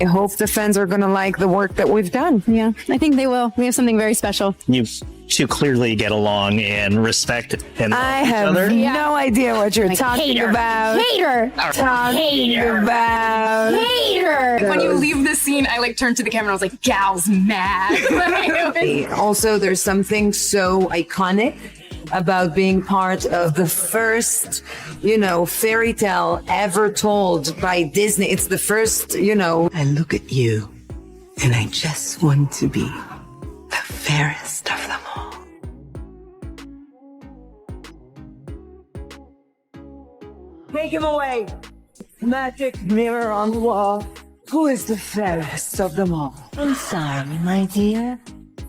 I hope the fans are going to like the work that we've done. Yeah, I think they will. We have something very special. You two clearly get along and respect and love I each have other. no idea what you're talking about. Hater! When you leave the scene, I turned to the camera and I was like, gal's mad. Also, there's something so iconic about being part of the first, fairy tale ever told by Disney. It's the first, I look at you and I just want to be the fairest of them all. Take him away. Magic mirror on the wall. Who is the fairest of them all? I'm sorry, my dear.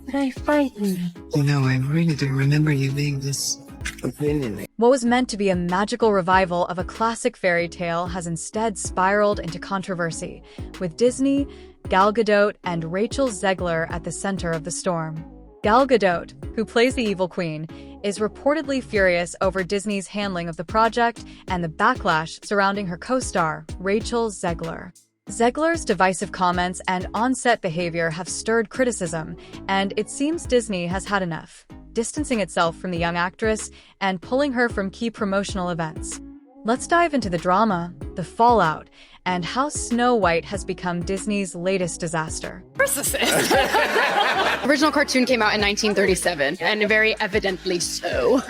But I frightened you. I really do remember you being this opinionated. What was meant to be a magical revival of a classic fairy tale has instead spiraled into controversy, with Disney, Gal Gadot, and Rachel Zegler at the center of the storm. Gal Gadot, who plays the evil queen, is reportedly furious over Disney's handling of the project and the backlash surrounding her co-star, Rachel Zegler. Zegler's divisive comments and on-set behavior have stirred criticism, and it seems Disney has had enough, distancing itself from the young actress and pulling her from key promotional events. Let's dive into the drama, the fallout, and how Snow White has become Disney's latest disaster. Original cartoon came out in 1937, and very evidently so.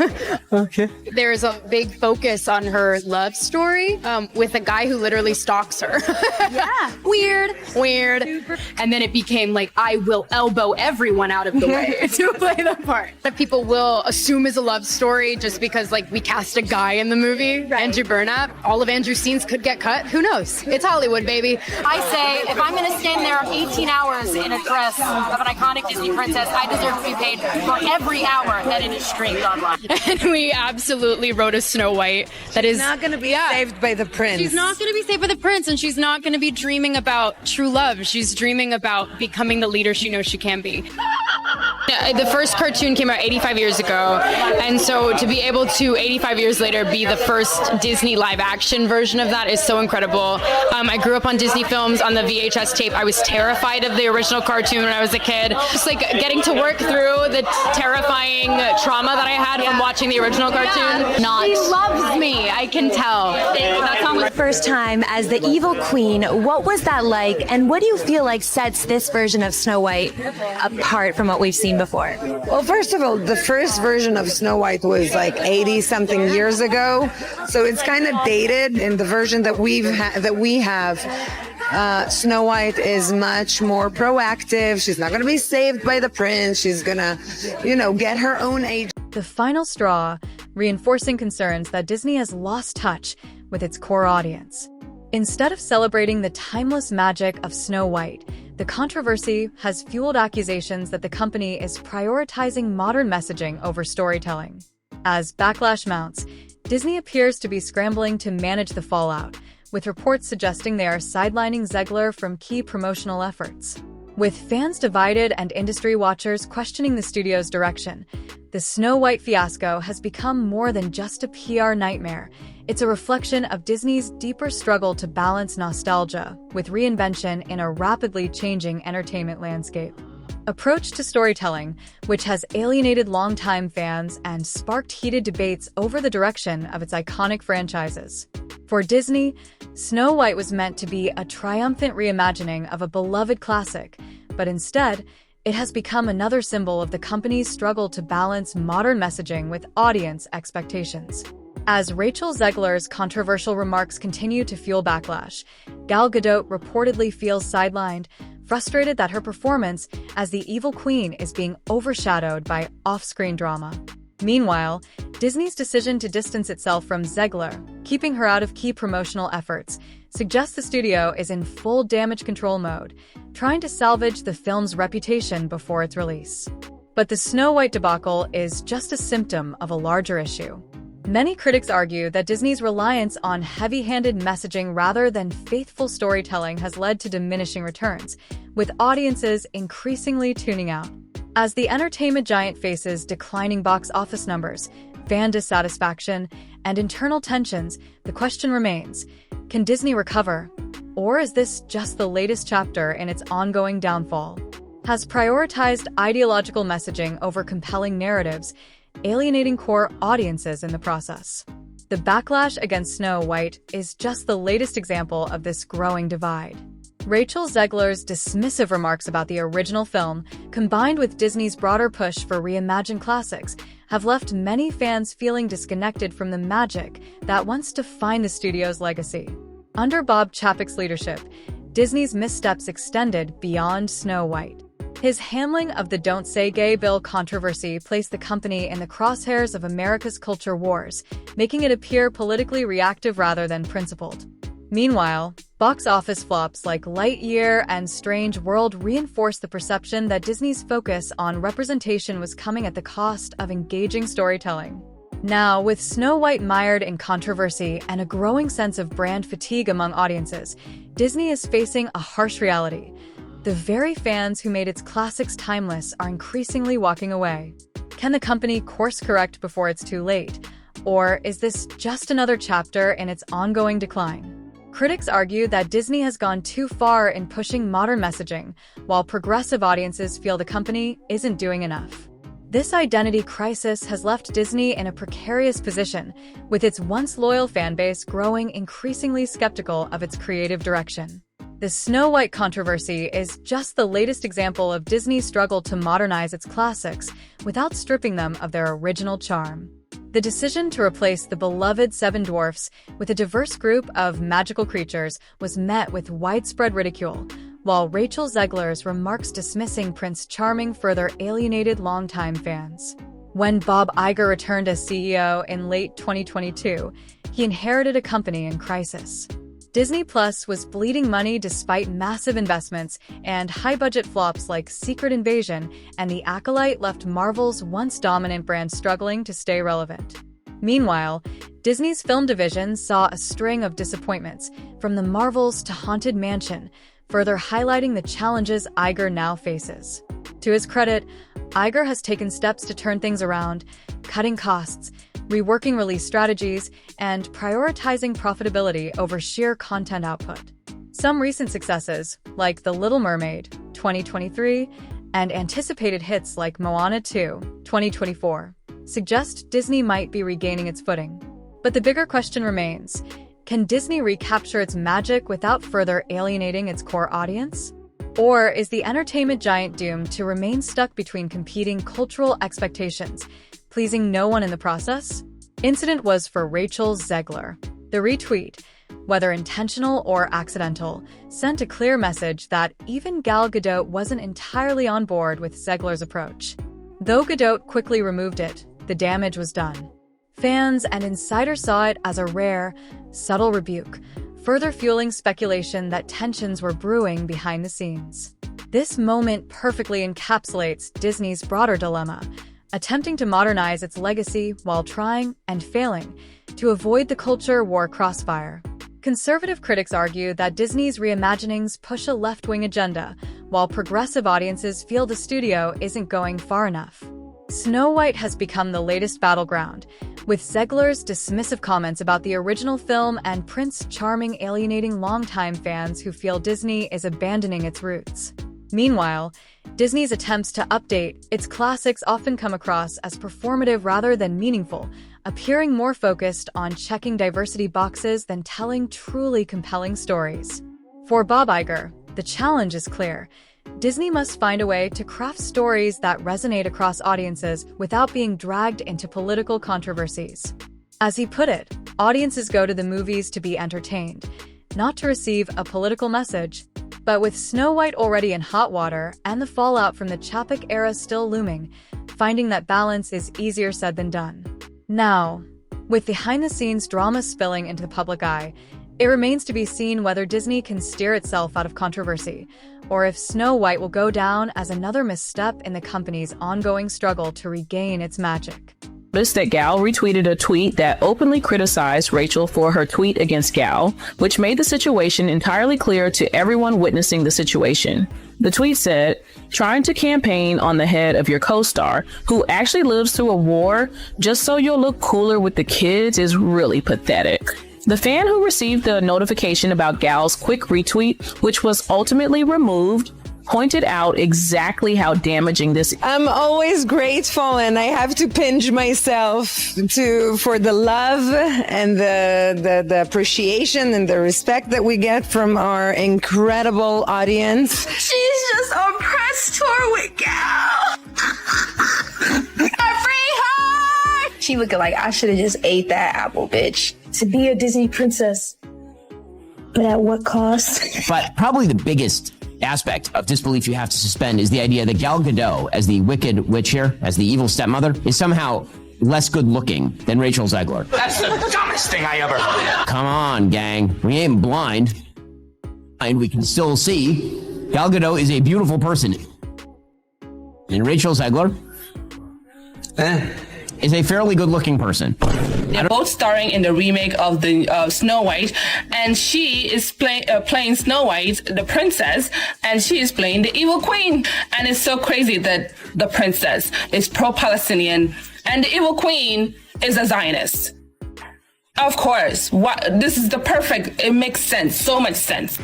Okay. There's a big focus on her love story with a guy who literally stalks her. Yeah. Weird. And then it became I will elbow everyone out of the way to play the part. That people will assume is a love story just because we cast a guy in the movie, right. Andrew Burnap. All of Andrew's scenes could get cut. Who knows? It's Hollywood, baby. I say, if I'm going to stand there 18 hours in a dress of an iconic Disney princess, I deserve to be paid for every hour that it is streamed online. And we absolutely wrote a Snow White that is Not going to be saved by the prince. She's not going to be saved by the prince, and she's not going to be dreaming about true love. She's dreaming about becoming the leader she knows she can be. The first cartoon came out 85 years ago, and so to be able to 85 years later be the first Disney live action version of that is so incredible. I grew up on Disney films on the VHS tape. I was terrified of the original cartoon when I was a kid. Just getting to work through the terrifying trauma that I had from watching the original cartoon. She loves me, I can tell. That song was First time as the evil queen, what was that like, and what do you feel like sets this version of Snow White apart from what we've seen before? Well, first of all, the first version of Snow White was 80-something years ago, so it's kind of dated. In the version that we have, Snow White is much more proactive. She's not going to be saved by the prince. She's going to, get her own age. The final straw, reinforcing concerns that Disney has lost touch with its core audience. Instead of celebrating the timeless magic of Snow White, the controversy has fueled accusations that the company is prioritizing modern messaging over storytelling. As backlash mounts, Disney appears to be scrambling to manage the fallout, with reports suggesting they are sidelining Zegler from key promotional efforts. With fans divided and industry watchers questioning the studio's direction, the Snow White fiasco has become more than just a PR nightmare. It's a reflection of Disney's deeper struggle to balance nostalgia with reinvention in a rapidly changing entertainment landscape. Approach to storytelling, which has alienated longtime fans and sparked heated debates over the direction of its iconic franchises. For Disney, Snow White was meant to be a triumphant reimagining of a beloved classic, but instead, it has become another symbol of the company's struggle to balance modern messaging with audience expectations. As Rachel Zegler's controversial remarks continue to fuel backlash, Gal Gadot reportedly feels sidelined, frustrated that her performance as the evil queen is being overshadowed by off-screen drama. Meanwhile, Disney's decision to distance itself from Zegler, keeping her out of key promotional efforts, suggests the studio is in full damage control mode, trying to salvage the film's reputation before its release. But the Snow White debacle is just a symptom of a larger issue. Many critics argue that Disney's reliance on heavy-handed messaging rather than faithful storytelling has led to diminishing returns, with audiences increasingly tuning out. As the entertainment giant faces declining box office numbers, fan dissatisfaction, and internal tensions, the question remains, can Disney recover? Or is this just the latest chapter in its ongoing downfall? Has prioritized ideological messaging over compelling narratives, alienating core audiences in the process. The backlash against Snow White is just the latest example of this growing divide. Rachel Zegler's dismissive remarks about the original film, combined with Disney's broader push for reimagined classics, have left many fans feeling disconnected from the magic that once defined the studio's legacy. Under Bob Chapek's leadership, Disney's missteps extended beyond Snow White. His handling of the Don't Say Gay bill controversy placed the company in the crosshairs of America's culture wars, making it appear politically reactive rather than principled. Meanwhile, box office flops like Lightyear and Strange World reinforced the perception that Disney's focus on representation was coming at the cost of engaging storytelling. Now, with Snow White mired in controversy and a growing sense of brand fatigue among audiences, Disney is facing a harsh reality. The very fans who made its classics timeless are increasingly walking away. Can the company course correct before it's too late? Or is this just another chapter in its ongoing decline? Critics argue that Disney has gone too far in pushing modern messaging, while progressive audiences feel the company isn't doing enough. This identity crisis has left Disney in a precarious position, with its once loyal fanbase growing increasingly skeptical of its creative direction. The Snow White controversy is just the latest example of Disney's struggle to modernize its classics without stripping them of their original charm. The decision to replace the beloved Seven Dwarfs with a diverse group of magical creatures was met with widespread ridicule, while Rachel Zegler's remarks dismissing Prince Charming further alienated longtime fans. When Bob Iger returned as CEO in late 2022, he inherited a company in crisis. Disney Plus was bleeding money despite massive investments, and high-budget flops like Secret Invasion and The Acolyte left Marvel's once dominant brand struggling to stay relevant. Meanwhile, Disney's film division saw a string of disappointments, from The Marvels to Haunted Mansion, further highlighting the challenges Iger now faces. To his credit, Iger has taken steps to turn things around, cutting costs, reworking release strategies, and prioritizing profitability over sheer content output. Some recent successes, like The Little Mermaid, 2023, and anticipated hits like Moana 2, 2024, suggest Disney might be regaining its footing. But the bigger question remains, can Disney recapture its magic without further alienating its core audience? Or is the entertainment giant doomed to remain stuck between competing cultural expectations, pleasing no one in the process? Incident was for Rachel Zegler. The retweet, whether intentional or accidental, sent a clear message that even Gal Gadot wasn't entirely on board with Zegler's approach. Though Gadot quickly removed it, the damage was done. Fans and insiders saw it as a rare, subtle rebuke, further fueling speculation that tensions were brewing behind the scenes. This moment perfectly encapsulates Disney's broader dilemma, attempting to modernize its legacy while trying, and failing, to avoid the culture war crossfire. Conservative critics argue that Disney's reimaginings push a left-wing agenda, while progressive audiences feel the studio isn't going far enough. Snow White has become the latest battleground, with Zegler's dismissive comments about the original film and Prince Charming alienating longtime fans who feel Disney is abandoning its roots. Meanwhile, Disney's attempts to update its classics often come across as performative rather than meaningful, appearing more focused on checking diversity boxes than telling truly compelling stories. For Bob Iger, the challenge is clear. Disney must find a way to craft stories that resonate across audiences without being dragged into political controversies. As he put it, audiences go to the movies to be entertained, not to receive a political message. But with Snow White already in hot water and the fallout from the Chapek era still looming, finding that balance is easier said than done. Now, with behind-the-scenes drama spilling into the public eye, it remains to be seen whether Disney can steer itself out of controversy, or if Snow White will go down as another misstep in the company's ongoing struggle to regain its magic. Noticed that Gal retweeted a tweet that openly criticized Rachel for her tweet against Gal, which made the situation entirely clear to everyone witnessing the situation. The tweet said, "Trying to campaign on the head of your co-star, who actually lives through a war, just so you'll look cooler with the kids is really pathetic." The fan who received the notification about Gal's quick retweet, which was ultimately removed, pointed out exactly how damaging this. I'm always grateful, and I have to pinch myself for the love and the appreciation and the respect that we get from our incredible audience. She's just on press tour with Gal. Free her! She looking like I should have just ate that apple, bitch. To be a Disney princess, but at what cost? But probably the biggest aspect of disbelief you have to suspend is the idea that Gal Gadot, as the wicked witch here, as the evil stepmother, is somehow less good looking than Rachel Zegler. That's the dumbest thing I ever heard. Come on, gang. We ain't blind. And we can still see Gal Gadot is a beautiful person. And Rachel Zegler is a fairly good-looking person. They're both starring in the remake of the Snow White, and she is playing Snow White, the princess, and she is playing the evil queen. And it's so crazy that the princess is pro-Palestinian and the evil queen is a Zionist. Of course, this is the perfect, it makes sense, so much sense.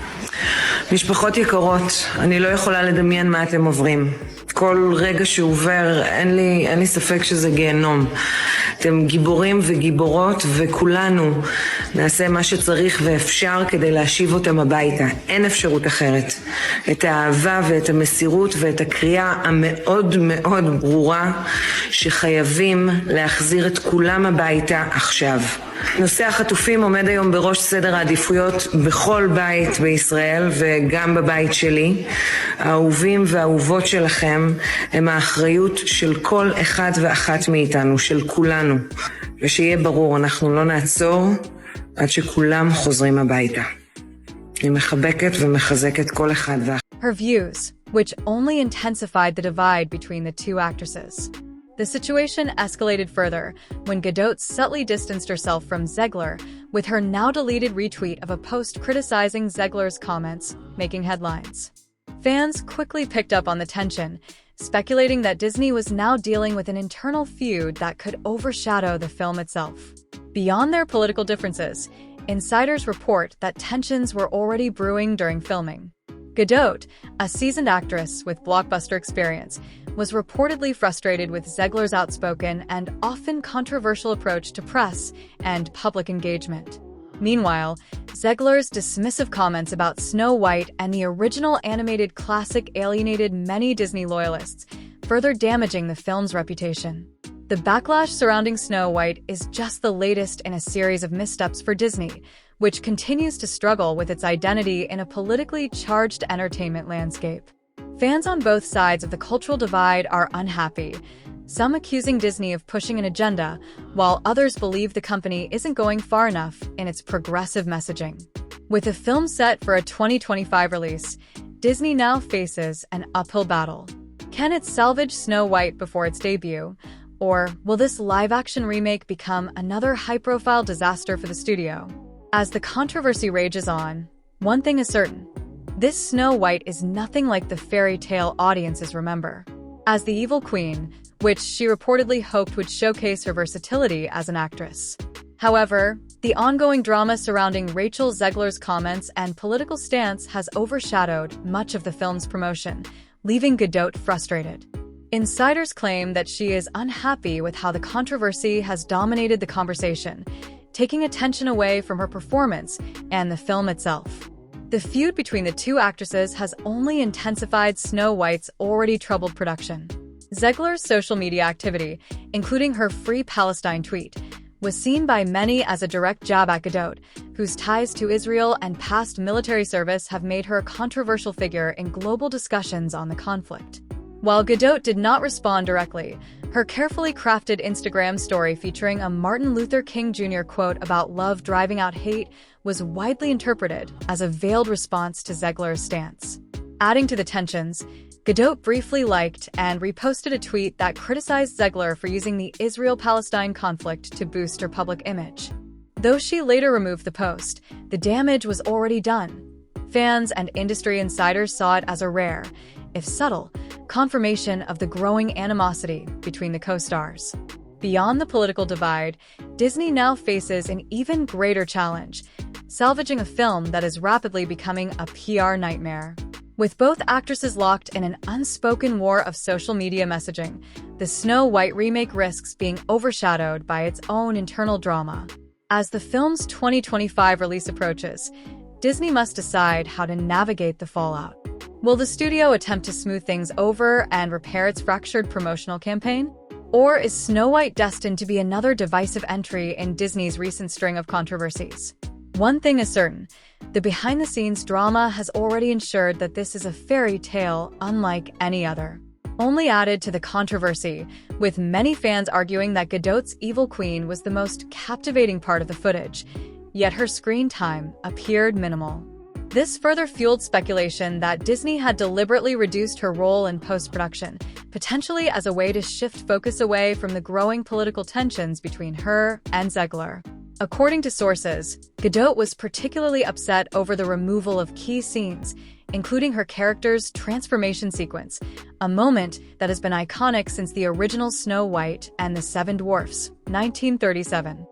משפחות יקרות, אני לא יכולה לדמיין מה אתם עוברים. כל רגע שעובר, אין לי ספק שזה גיהנום. אתם גיבורים וגיבורות, וכולנו נעשה מה שצריך ואפשר כדי להשיב אותם הביתה. אין אפשרות אחרת. את האהבה ואת המסירות ואת הקריאה המאוד מאוד ברורה שחייבים להחזיר את כולם הביתה עכשיו. נושא החטופים עומד היום בראש סדר העדיפויות בכל בית בישראל וגם בבית שלי. האהובים והאהובות שלכם הם האחריות של כל אחד ואחת מאיתנו, של כולנו. ושיהיה ברור, אנחנו לא נעצור עד שכולם חוזרים הביתה. אני מחבקת ומחזקת כל אחד ואחת. Her views, which only intensified the divide between the two actresses. The situation escalated further when Gadot subtly distanced herself from Zegler with her now-deleted retweet of a post criticizing Zegler's comments, making headlines. Fans quickly picked up on the tension, speculating that Disney was now dealing with an internal feud that could overshadow the film itself. Beyond their political differences, insiders report that tensions were already brewing during filming. Gadot, a seasoned actress with blockbuster experience, was reportedly frustrated with Zegler's outspoken and often controversial approach to press and public engagement. Meanwhile, Zegler's dismissive comments about Snow White and the original animated classic alienated many Disney loyalists, further damaging the film's reputation. The backlash surrounding Snow White is just the latest in a series of missteps for Disney, which continues to struggle with its identity in a politically charged entertainment landscape. Fans on both sides of the cultural divide are unhappy, some accusing Disney of pushing an agenda, while others believe the company isn't going far enough in its progressive messaging. With the film set for a 2025 release, Disney now faces an uphill battle. Can it salvage Snow White before its debut? Or will this live-action remake become another high-profile disaster for the studio? As the controversy rages on, one thing is certain. This Snow White is nothing like the fairy tale audiences remember. As the evil queen, which she reportedly hoped would showcase her versatility as an actress. However, the ongoing drama surrounding Rachel Zegler's comments and political stance has overshadowed much of the film's promotion, leaving Gadot frustrated. Insiders claim that she is unhappy with how the controversy has dominated the conversation, taking attention away from her performance and the film itself. The feud between the two actresses has only intensified Snow White's already troubled production. Zegler's social media activity, including her Free Palestine tweet, was seen by many as a direct jab at Gadot, whose ties to Israel and past military service have made her a controversial figure in global discussions on the conflict. While Gadot did not respond directly, her carefully crafted Instagram story featuring a Martin Luther King Jr. quote about love driving out hate was widely interpreted as a veiled response to Zegler's stance. Adding to the tensions, Gadot briefly liked and reposted a tweet that criticized Zegler for using the Israel-Palestine conflict to boost her public image. Though she later removed the post, the damage was already done. Fans and industry insiders saw it as a rare, if subtle, confirmation of the growing animosity between the co-stars. Beyond the political divide, Disney now faces an even greater challenge: salvaging a film that is rapidly becoming a PR nightmare. With both actresses locked in an unspoken war of social media messaging, the Snow White remake risks being overshadowed by its own internal drama. As the film's 2025 release approaches, Disney must decide how to navigate the fallout. Will the studio attempt to smooth things over and repair its fractured promotional campaign? Or is Snow White destined to be another divisive entry in Disney's recent string of controversies? One thing is certain: the behind-the-scenes drama has already ensured that this is a fairy tale unlike any other. Only added to the controversy, with many fans arguing that Gadot's evil queen was the most captivating part of the footage, yet her screen time appeared minimal. This further fueled speculation that Disney had deliberately reduced her role in post-production, potentially as a way to shift focus away from the growing political tensions between her and Zegler. According to sources, Gadot was particularly upset over the removal of key scenes, including her character's transformation sequence, a moment that has been iconic since the original Snow White and the Seven Dwarfs, 1937.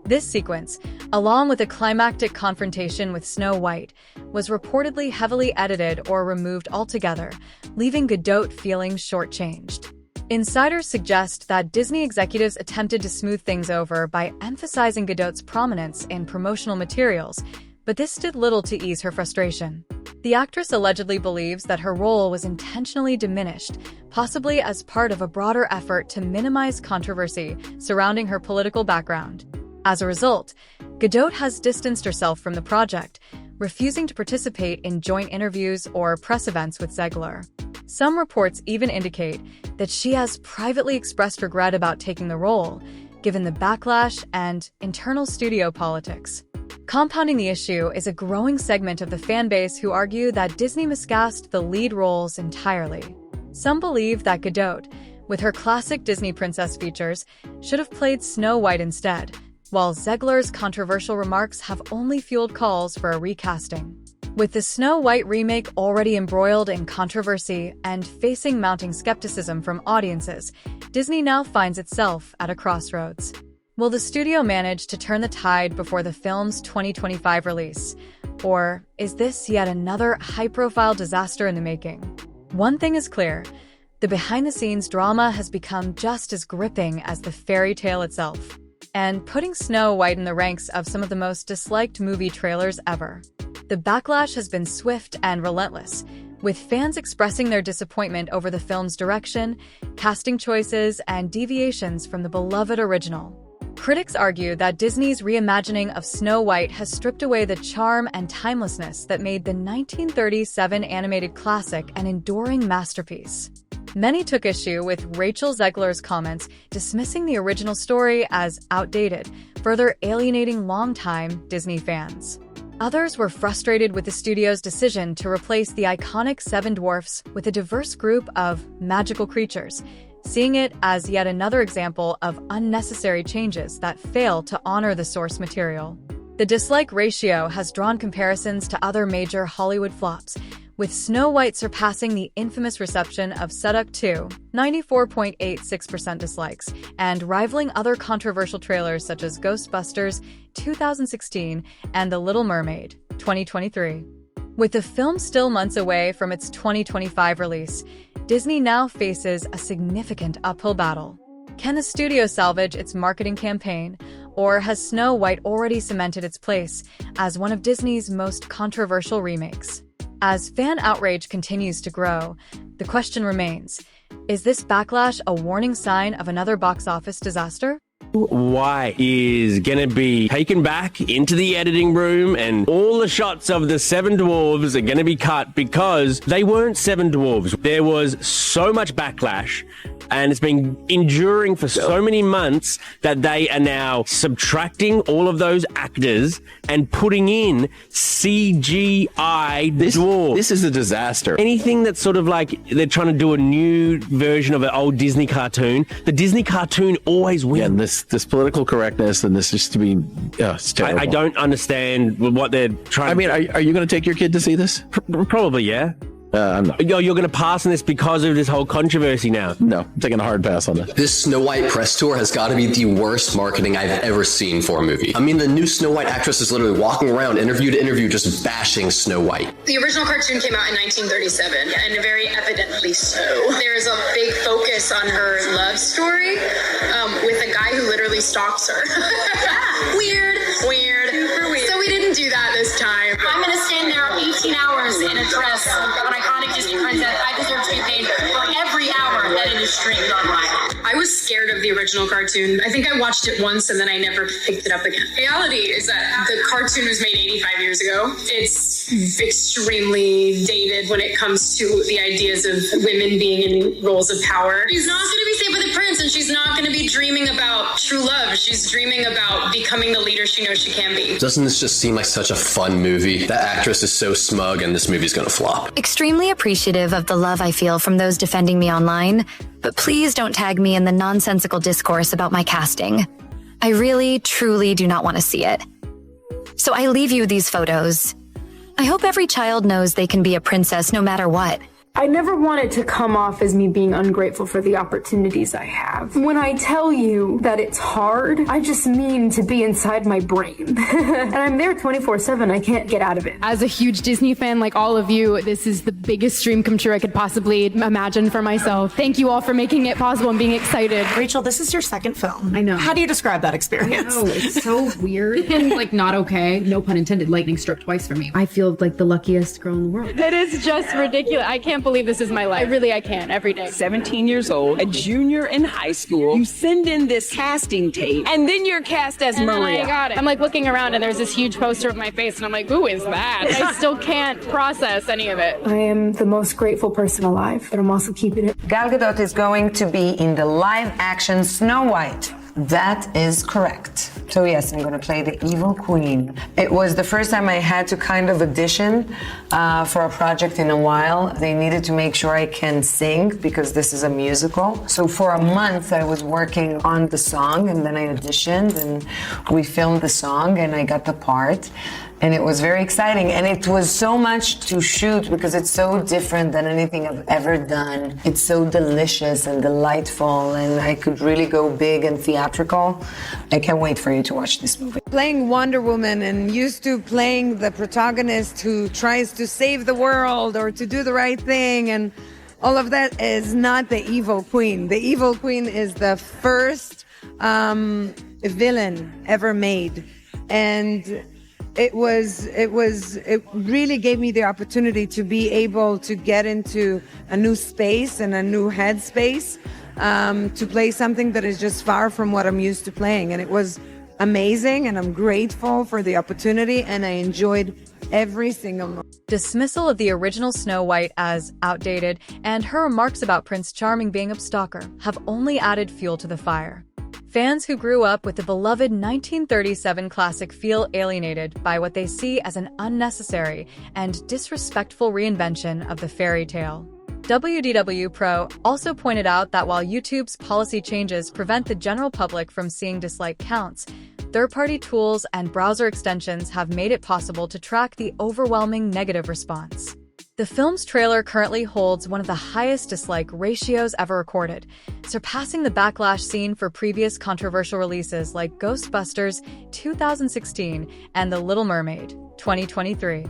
This sequence, along with a climactic confrontation with Snow White, was reportedly heavily edited or removed altogether, leaving Gadot feeling shortchanged. Insiders suggest that Disney executives attempted to smooth things over by emphasizing Gadot's prominence in promotional materials, but this did little to ease her frustration. The actress allegedly believes that her role was intentionally diminished, possibly as part of a broader effort to minimize controversy surrounding her political background. As a result, Gadot has distanced herself from the project, refusing to participate in joint interviews or press events with Zegler. Some reports even indicate that she has privately expressed regret about taking the role, given the backlash and internal studio politics. Compounding the issue is a growing segment of the fanbase who argue that Disney miscast the lead roles entirely. Some believe that Gadot, with her classic Disney princess features, should have played Snow White instead, while Zegler's controversial remarks have only fueled calls for a recasting. With the Snow White remake already embroiled in controversy and facing mounting skepticism from audiences, Disney now finds itself at a crossroads. Will the studio manage to turn the tide before the film's 2025 release? Or is this yet another high-profile disaster in the making? One thing is clear: the behind-the-scenes drama has become just as gripping as the fairy tale itself, and putting Snow White in the ranks of some of the most disliked movie trailers ever. The backlash has been swift and relentless, with fans expressing their disappointment over the film's direction, casting choices, and deviations from the beloved original. Critics argue that Disney's reimagining of Snow White has stripped away the charm and timelessness that made the 1937 animated classic an enduring masterpiece. Many took issue with Rachel Zegler's comments, dismissing the original story as outdated, further alienating longtime Disney fans. Others were frustrated with the studio's decision to replace the iconic Seven Dwarfs with a diverse group of magical creatures, seeing it as yet another example of unnecessary changes that fail to honor the source material. The dislike ratio has drawn comparisons to other major Hollywood flops, with Snow White surpassing the infamous reception of Seduk 2, 94.86% dislikes, and rivaling other controversial trailers such as Ghostbusters 2016 and The Little Mermaid 2023. With the film still months away from its 2025 release, Disney now faces a significant uphill battle. Can the studio salvage its marketing campaign, or has Snow White already cemented its place as one of Disney's most controversial remakes? As fan outrage continues to grow, the question remains: is this backlash a warning sign of another box office disaster? White is going to be taken back into the editing room, and all the shots of the Seven Dwarves are going to be cut because they weren't Seven Dwarves. There was so much backlash, and it's been enduring for so many months that they are now subtracting all of those actors and putting in CGI dwarves. This is a disaster. Anything that's sort of like they're trying to do a new version of an old Disney cartoon, the Disney cartoon always wins. Yeah, and this political correctness and this just to be, it's terrible. I don't understand what they're trying. I mean, are you going to take your kid to see this? Probably, yeah. I'm not. Yo, you're going to pass on this because of this whole controversy now? No, I'm taking a hard pass on this. This Snow White press tour has got to be the worst marketing I've ever seen for a movie. I mean, the new Snow White actress is literally walking around interview to interview just bashing Snow White. The original cartoon came out in 1937, and very evidently so. There's a big focus on her love story with a guy who literally stalks her. Weird. So we didn't do that this time. I'm going to stand there 18 hours in a dress of an iconic Disney princess. I deserve to be paid for every hour that it is streamed online. I was scared of the original cartoon. I think I watched it once and then I never picked it up again. Reality is that the cartoon was made 85 years ago. It's extremely dated when it comes to the ideas of women being in roles of power. She's not going to be saved by the prince, and she's not going to be dreaming about true love. She's dreaming about becoming the leader she knows she can be. Doesn't this just seem like such a fun movie? That actress is so smug and this movie's gonna flop. Extremely appreciative of the love I feel from those defending me online, but please don't tag me in the nonsensical discourse about my casting. I really, truly do not want to see it. So I leave you these photos. I hope every child knows they can be a princess no matter what. I never want it to come off as me being ungrateful for the opportunities I have. When I tell you that it's hard, I just mean to be inside my brain. And I'm there 24/7. I can't get out of it. As a huge Disney fan like all of you, this is the biggest dream come true I could possibly imagine for myself. Thank you all for making it possible and being excited. Rachel, this is your second film. I know. How do you describe that experience? Oh, it's so weird and like not okay. No pun intended. Lightning struck twice for me. I feel like the luckiest girl in the world. It is just ridiculous. I can't believe this is my life. I can't every day. 17 years old, a junior in high school. You send in this casting tape, and then you're cast as Maria. I got it. I'm like looking around, and there's this huge poster of my face, and I'm like, who is that? I still can't process any of it. I am the most grateful person alive, but I'm also keeping it. Gal Gadot is going to be in the live-action Snow White. That is correct. So yes, I'm going to play the evil queen. It was the first time I had to kind of audition for a project in a while. They needed to make sure I can sing because this is a musical. So for a month I was working on the song, and then I auditioned and we filmed the song and I got the part. And it was very exciting, and it was so much to shoot because it's so different than anything I've ever done. It's so delicious and delightful, and I could really go big and theatrical. I can't wait for you to watch this movie. Playing Wonder Woman and used to playing the protagonist who tries to save the world or to do the right thing, and all of that is not the evil queen. The evil queen is the first villain ever made, and it really gave me the opportunity to be able to get into a new space and a new headspace, to play something that is just far from what I'm used to playing. And it was amazing, and I'm grateful for the opportunity, and I enjoyed every single moment. Dismissal of the original Snow White as outdated and her remarks about Prince Charming being a stalker have only added fuel to the fire. Fans who grew up with the beloved 1937 classic feel alienated by what they see as an unnecessary and disrespectful reinvention of the fairy tale. WDW Pro also pointed out that while YouTube's policy changes prevent the general public from seeing dislike counts, third-party tools and browser extensions have made it possible to track the overwhelming negative response. The film's trailer currently holds one of the highest dislike ratios ever recorded, surpassing the Backlash seen for previous controversial releases like Ghostbusters 2016 and The Little Mermaid 2023.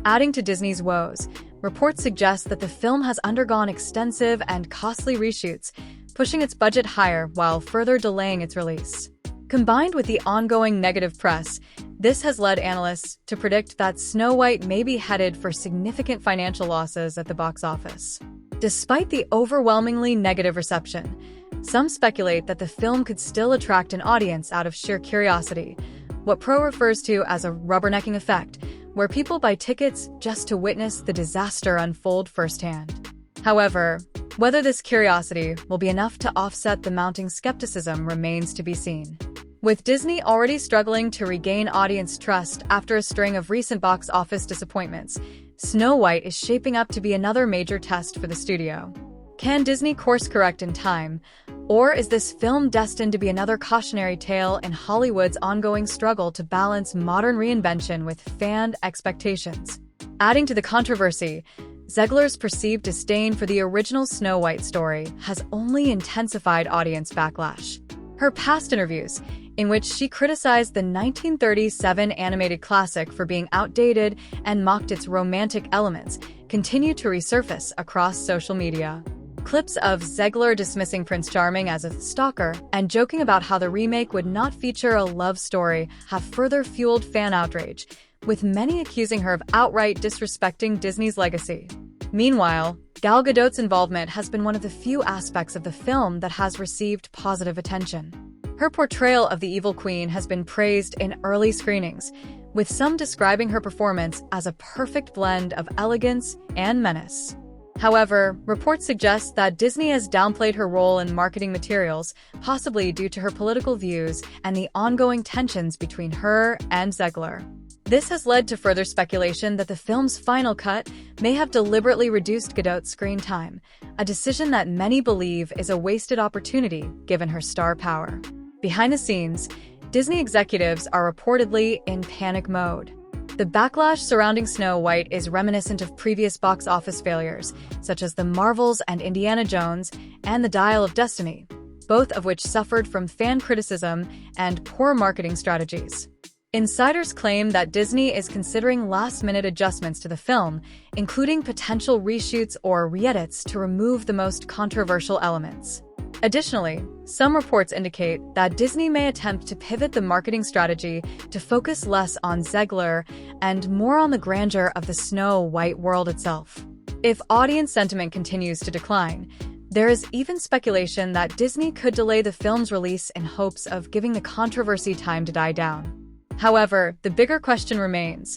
Adding to Disney's woes, reports suggest that the film has undergone extensive and costly reshoots, pushing its budget higher while further delaying its release. Combined with the ongoing negative press, this has led analysts to predict that Snow White may be headed for significant financial losses at the box office. Despite the overwhelmingly negative reception, some speculate that the film could still attract an audience out of sheer curiosity, what Pro refers to as a rubbernecking effect, where people buy tickets just to witness the disaster unfold firsthand. However, whether this curiosity will be enough to offset the mounting skepticism remains to be seen. With Disney already struggling to regain audience trust after a string of recent box office disappointments, Snow White is shaping up to be another major test for the studio. Can Disney course correct in time, or is this film destined to be another cautionary tale in Hollywood's ongoing struggle to balance modern reinvention with fan expectations? Adding to the controversy, Zegler's perceived disdain for the original Snow White story has only intensified audience backlash. Her past interviews, in which she criticized the 1937 animated classic for being outdated and mocked its romantic elements, continue to resurface across social media. Clips of Zegler dismissing Prince Charming as a stalker and joking about how the remake would not feature a love story have further fueled fan outrage, with many accusing her of outright disrespecting Disney's legacy. Meanwhile, Gal Gadot's involvement has been one of the few aspects of the film that has received positive attention. Her portrayal of the evil queen has been praised in early screenings, with some describing her performance as a perfect blend of elegance and menace. However, reports suggest that Disney has downplayed her role in marketing materials, possibly due to her political views and the ongoing tensions between her and Zegler. This has led to further speculation that the film's final cut may have deliberately reduced Gadot's screen time, a decision that many believe is a wasted opportunity given her star power. Behind the scenes, Disney executives are reportedly in panic mode. The backlash surrounding Snow White is reminiscent of previous box office failures, such as The Marvels and Indiana Jones and The Dial of Destiny, both of which suffered from fan criticism and poor marketing strategies. Insiders claim that Disney is considering last-minute adjustments to the film, including potential reshoots or re-edits to remove the most controversial elements. Additionally, some reports indicate that Disney may attempt to pivot the marketing strategy to focus less on Zegler and more on the grandeur of the Snow White world itself. If audience sentiment continues to decline, there is even speculation that Disney could delay the film's release in hopes of giving the controversy time to die down. However, the bigger question remains: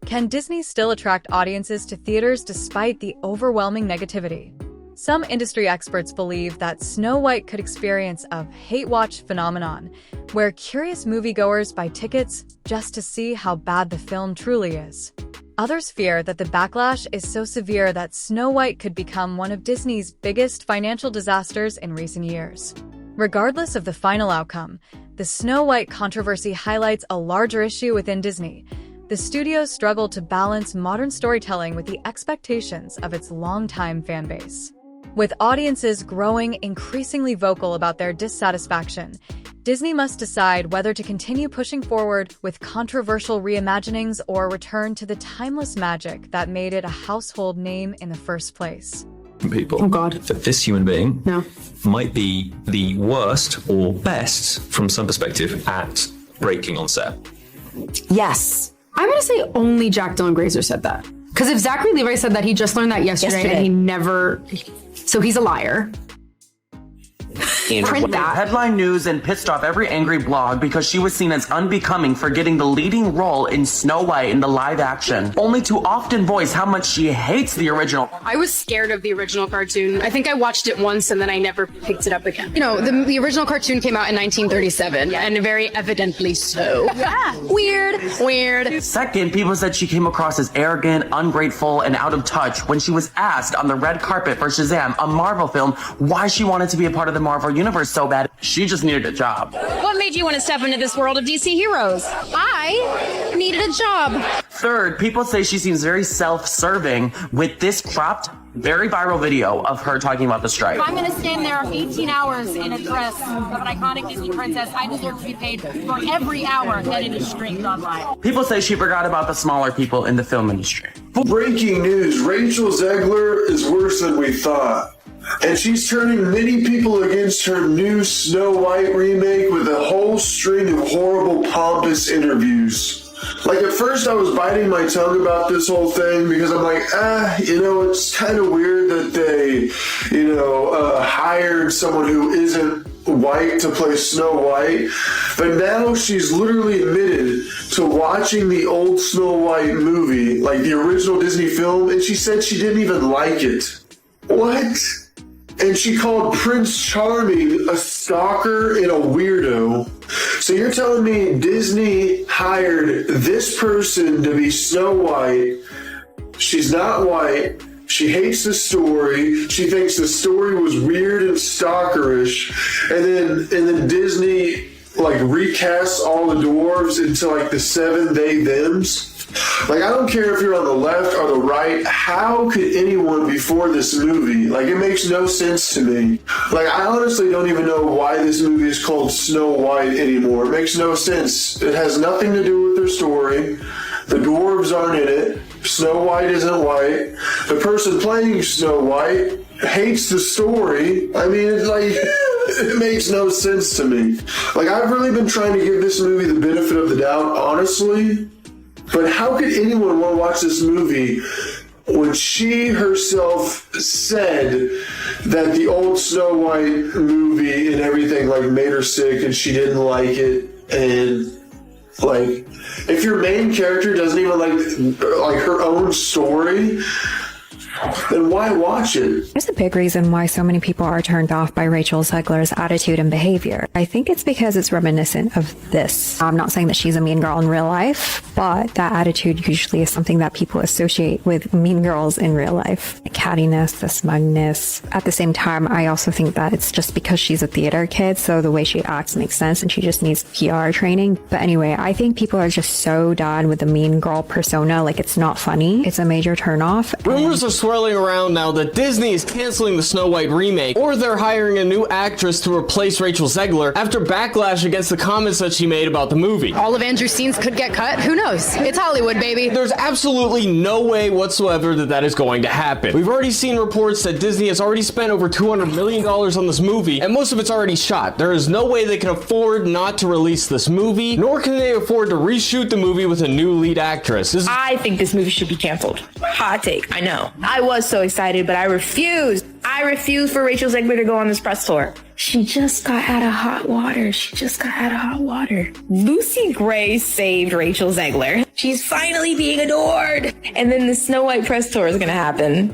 can Disney still attract audiences to theaters despite the overwhelming negativity? Some industry experts believe that Snow White could experience a hate-watch phenomenon, where curious moviegoers buy tickets just to see how bad the film truly is. Others fear that the backlash is so severe that Snow White could become one of Disney's biggest financial disasters in recent years. Regardless of the final outcome, the Snow White controversy highlights a larger issue within Disney. The studio's struggle to balance modern storytelling with the expectations of its longtime fan base. With audiences growing increasingly vocal about their dissatisfaction, Disney must decide whether to continue pushing forward with controversial reimaginings or return to the timeless magic that made it a household name in the first place. People. Oh God. That this human being might be the worst or best from some perspective at breaking on set. Yes. I'm going to say only Jack Dylan Grazer said that. Because if Zachary Levi said that, he just learned that yesterday. And he never... So he's a liar. Print that. Headline news and pissed off every angry blog because she was seen as unbecoming for getting the leading role in Snow White in the live action, only to often voice how much she hates the original. I was scared of the original cartoon. I think I watched it once and then I never picked it up again. You know, the original cartoon came out in 1937, and very evidently so. Yeah. Weird. Second, people said she came across as arrogant, ungrateful, and out of touch when she was asked on the red carpet for Shazam, a Marvel film, why she wanted to be a part of the Marvel Universe so bad. She just needed a job. What made you want to step into this world of DC heroes? I needed a job. Third, people say she seems very self-serving with this cropped, very viral video of her talking about the strike. If I'm going to stand there 18 hours in a dress of an iconic Disney princess, I deserve to be paid for every hour that it is streamed online. People say she forgot about the smaller people in the film industry. Breaking news, Rachel Zegler is worse than we thought. And she's turning many people against her new Snow White remake with a whole string of horrible, pompous interviews. Like, at first I was biting my tongue about this whole thing because I'm like, it's kind of weird that they, hired someone who isn't white to play Snow White. But now she's literally admitted to watching the old Snow White movie, like the original Disney film, and she said she didn't even like it. What? And she called Prince Charming a stalker and a weirdo. So you're telling me Disney hired this person to be Snow White? She's not white. She hates the story. She thinks the story was weird and stalkerish. And then Disney like recast all the dwarves into like the 7 they thems. Like, I don't care if you're on the left or the right. How could anyone before this movie, like, it makes no sense to me. Like, I honestly don't even know why this movie is called Snow White anymore. It makes no sense. It has nothing to do with their story. The dwarves aren't in it. Snow White isn't white. The person playing Snow White hates the story. I mean, it's like, it makes no sense to me. Like, I've really been trying to give this movie the benefit of the doubt, honestly. But how could anyone want to watch this movie when she herself said that the old Snow White movie and everything like made her sick and she didn't like it? And like, if your main character doesn't even like her own story, then why watch it? There's a big reason why so many people are turned off by Rachel Zegler's attitude and behavior. I think it's because it's reminiscent of this. I'm not saying that she's a mean girl in real life, but that attitude usually is something that people associate with mean girls in real life. The cattiness, the smugness. At the same time, I also think that it's just because she's a theater kid, so the way she acts makes sense and she just needs PR training. But anyway, I think people are just so done with the mean girl persona. Like, it's not funny. It's a major turnoff. Rumors are swirling around now that Disney is canceling the Snow White remake, or they're hiring a new actress to replace Rachel Zegler after backlash against the comments that she made about the movie. All of Andrew's scenes could get cut. Who knows? It's Hollywood, baby. There's absolutely no way whatsoever that that is going to happen. We've already seen reports that Disney has already spent over $200 million on this movie, and most of it's already shot. There is no way they can afford not to release this movie, nor can they afford to reshoot the movie with a new lead actress. I think this movie should be canceled. Hot take, I know. I was so excited, but I refused. I refuse for Rachel Zegler to go on this press tour. She just got out of hot water. Lucy Gray saved Rachel Zegler. She's finally being adored. And then the Snow White press tour is going to happen.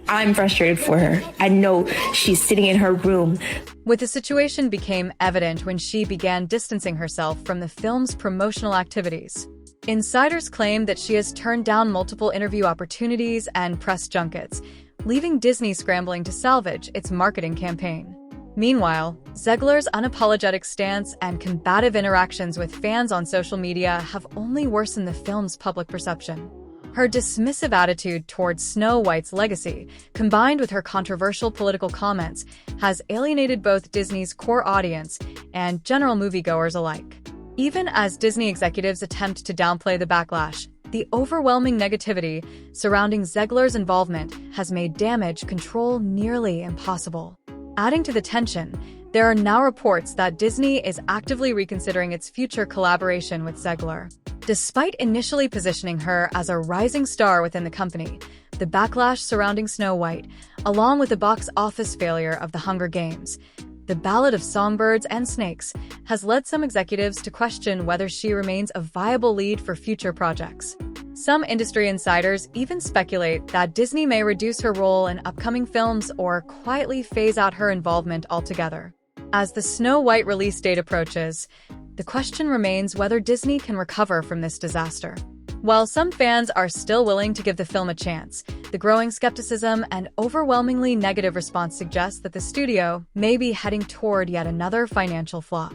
I'm frustrated for her. I know she's sitting in her room. With the situation became evident when she began distancing herself from the film's promotional activities. Insiders claim that she has turned down multiple interview opportunities and press junkets, leaving Disney scrambling to salvage its marketing campaign. Meanwhile, Zegler's unapologetic stance and combative interactions with fans on social media have only worsened the film's public perception. Her dismissive attitude towards Snow White's legacy, combined with her controversial political comments, has alienated both Disney's core audience and general moviegoers alike. Even as Disney executives attempt to downplay the backlash, the overwhelming negativity surrounding Zegler's involvement has made damage control nearly impossible. Adding to the tension, there are now reports that Disney is actively reconsidering its future collaboration with Zegler. Despite initially positioning her as a rising star within the company, the backlash surrounding Snow White, along with the box office failure of The Hunger Games, The Ballad of Songbirds and Snakes, has led some executives to question whether she remains a viable lead for future projects. Some industry insiders even speculate that Disney may reduce her role in upcoming films or quietly phase out her involvement altogether. As the Snow White release date approaches, the question remains whether Disney can recover from this disaster. While some fans are still willing to give the film a chance, the growing skepticism and overwhelmingly negative response suggests that the studio may be heading toward yet another financial flop.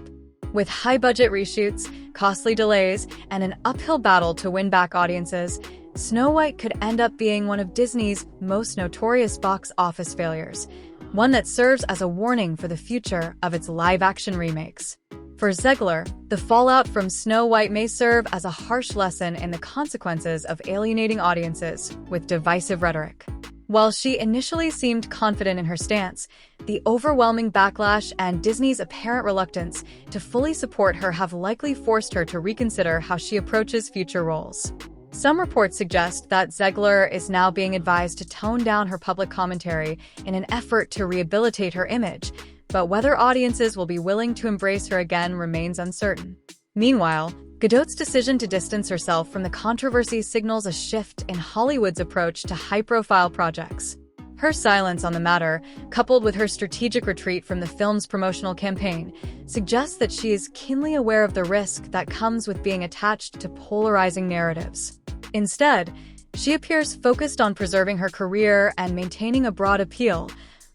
With high-budget reshoots, costly delays, and an uphill battle to win back audiences, Snow White could end up being one of Disney's most notorious box office failures, one that serves as a warning for the future of its live-action remakes. For Zegler, the fallout from Snow White may serve as a harsh lesson in the consequences of alienating audiences with divisive rhetoric. While she initially seemed confident in her stance, the overwhelming backlash and Disney's apparent reluctance to fully support her have likely forced her to reconsider how she approaches future roles. Some reports suggest that Zegler is now being advised to tone down her public commentary in an effort to rehabilitate her image, but whether audiences will be willing to embrace her again remains uncertain. Meanwhile, Gadot's decision to distance herself from the controversy signals a shift in Hollywood's approach to high-profile projects. Her silence on the matter, coupled with her strategic retreat from the film's promotional campaign, suggests that she is keenly aware of the risk that comes with being attached to polarizing narratives. Instead, she appears focused on preserving her career and maintaining a broad appeal,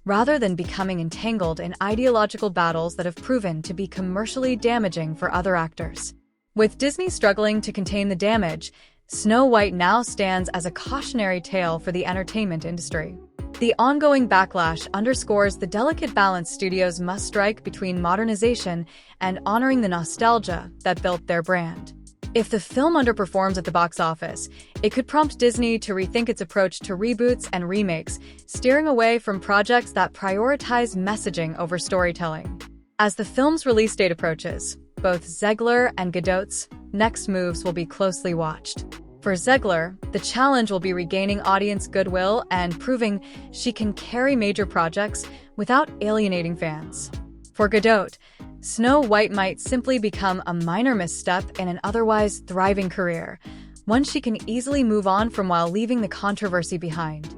rather than becoming entangled in ideological battles that have proven to be commercially damaging for other actors. With Disney struggling to contain the damage, Snow White now stands as a cautionary tale for the entertainment industry. The ongoing backlash underscores the delicate balance studios must strike between modernization and honoring the nostalgia that built their brand. If the film underperforms at the box office, it could prompt Disney to rethink its approach to reboots and remakes, steering away from projects that prioritize messaging over storytelling. As the film's release date approaches, both Zegler and Gadot's next moves will be closely watched. For Zegler, the challenge will be regaining audience goodwill and proving she can carry major projects without alienating fans. For Gadot, Snow White might simply become a minor misstep in an otherwise thriving career, one she can easily move on from while leaving the controversy behind.